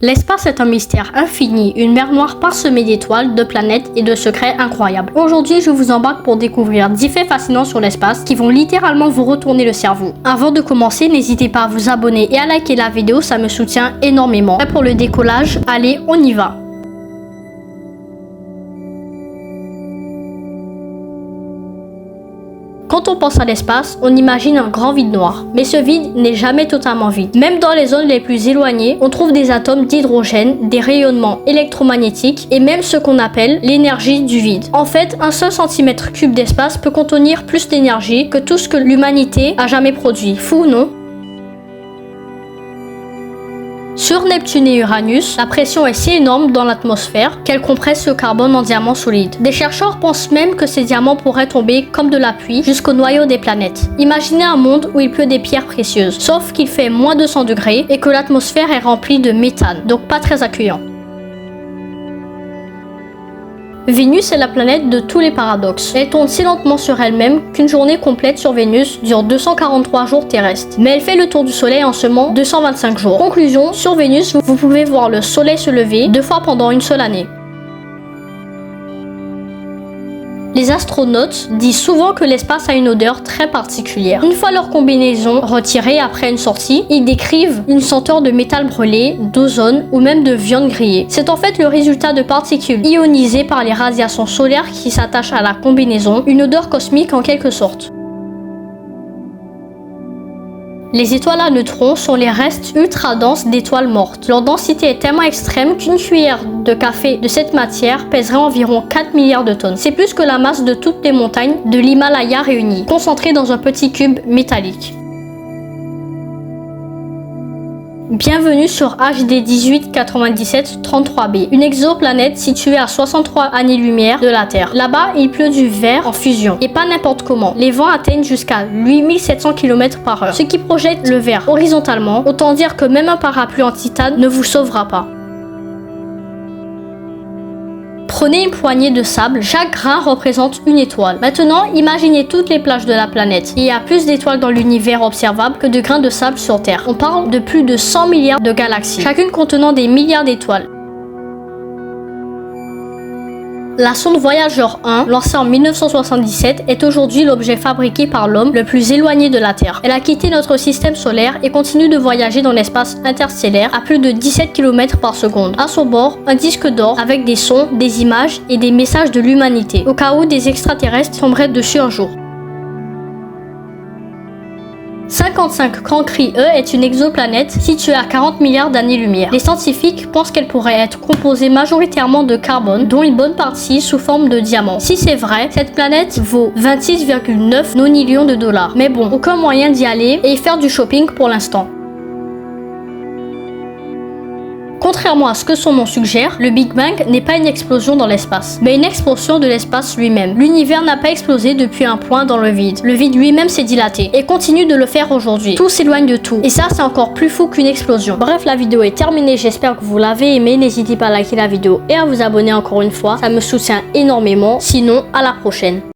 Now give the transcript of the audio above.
L'espace est un mystère infini, une mer noire parsemée d'étoiles, de planètes et de secrets incroyables. Aujourd'hui, je vous embarque pour découvrir 10 faits fascinants sur l'espace qui vont littéralement vous retourner le cerveau. Avant de commencer, n'hésitez pas à vous abonner et à liker la vidéo, ça me soutient énormément. Prêt pour le décollage? Allez, on y va! Quand on pense à l'espace, on imagine un grand vide noir. Mais ce vide n'est jamais totalement vide. Même dans les zones les plus éloignées, on trouve des atomes d'hydrogène, des rayonnements électromagnétiques et même ce qu'on appelle l'énergie du vide. En fait, un seul centimètre cube d'espace peut contenir plus d'énergie que tout ce que l'humanité a jamais produit. Fou, non? Sur Neptune et Uranus, la pression est si énorme dans l'atmosphère qu'elle compresse le carbone en diamants solides. Des chercheurs pensent même que ces diamants pourraient tomber comme de la pluie jusqu'au noyau des planètes. Imaginez un monde où il pleut des pierres précieuses, sauf qu'il fait moins 200 degrés et que l'atmosphère est remplie de méthane, donc pas très accueillant. Vénus est la planète de tous les paradoxes. Elle tourne si lentement sur elle-même qu'une journée complète sur Vénus dure 243 jours terrestres. Mais elle fait le tour du Soleil en seulement 225 jours. Conclusion, sur Vénus, vous pouvez voir le Soleil se lever 2 fois pendant une seule année. Les astronautes disent souvent que l'espace a une odeur très particulière. Une fois leur combinaison retirée après une sortie, ils décrivent une senteur de métal brûlé, d'ozone ou même de viande grillée. C'est en fait le résultat de particules ionisées par les radiations solaires qui s'attachent à la combinaison, une odeur cosmique en quelque sorte. Les étoiles à neutrons sont les restes ultra denses d'étoiles mortes. Leur densité est tellement extrême qu'une cuillère de café de cette matière pèserait environ 4 milliards de tonnes. C'est plus que la masse de toutes les montagnes de l'Himalaya réunies, concentrées dans un petit cube métallique. Bienvenue sur HD 1897-33b, une exoplanète située à 63 années-lumière de la Terre. Là-bas, il pleut du verre en fusion, et pas n'importe comment. Les vents atteignent jusqu'à 8700 km/h, ce qui projette le verre horizontalement, autant dire que même un parapluie en titane ne vous sauvera pas. Prenez une poignée de sable, chaque grain représente une étoile. Maintenant, imaginez toutes les plages de la planète. Il y a plus d'étoiles dans l'univers observable que de grains de sable sur Terre. On parle de plus de 100 milliards de galaxies, chacune contenant des milliards d'étoiles. La sonde Voyager 1, lancée en 1977, est aujourd'hui l'objet fabriqué par l'homme le plus éloigné de la Terre. Elle a quitté notre système solaire et continue de voyager dans l'espace interstellaire à plus de 17 km par seconde. À son bord, un disque d'or avec des sons, des images et des messages de l'humanité, au cas où des extraterrestres tomberaient dessus un jour. 55 Cancri E est une exoplanète située à 40 milliards d'années-lumière. Les scientifiques pensent qu'elle pourrait être composée majoritairement de carbone, dont une bonne partie sous forme de diamants. Si c'est vrai, cette planète vaut 26,9 nonillions de dollars. Mais bon, aucun moyen d'y aller et y faire du shopping pour l'instant. Contrairement à ce que son nom suggère, le Big Bang n'est pas une explosion dans l'espace, mais une explosion de l'espace lui-même. L'univers n'a pas explosé depuis un point dans le vide. Le vide lui-même s'est dilaté et continue de le faire aujourd'hui. Tout s'éloigne de tout, et ça c'est encore plus fou qu'une explosion. Bref, la vidéo est terminée, j'espère que vous l'avez aimé. N'hésitez pas à liker la vidéo et à vous abonner encore une fois, ça me soutient énormément. Sinon, à la prochaine.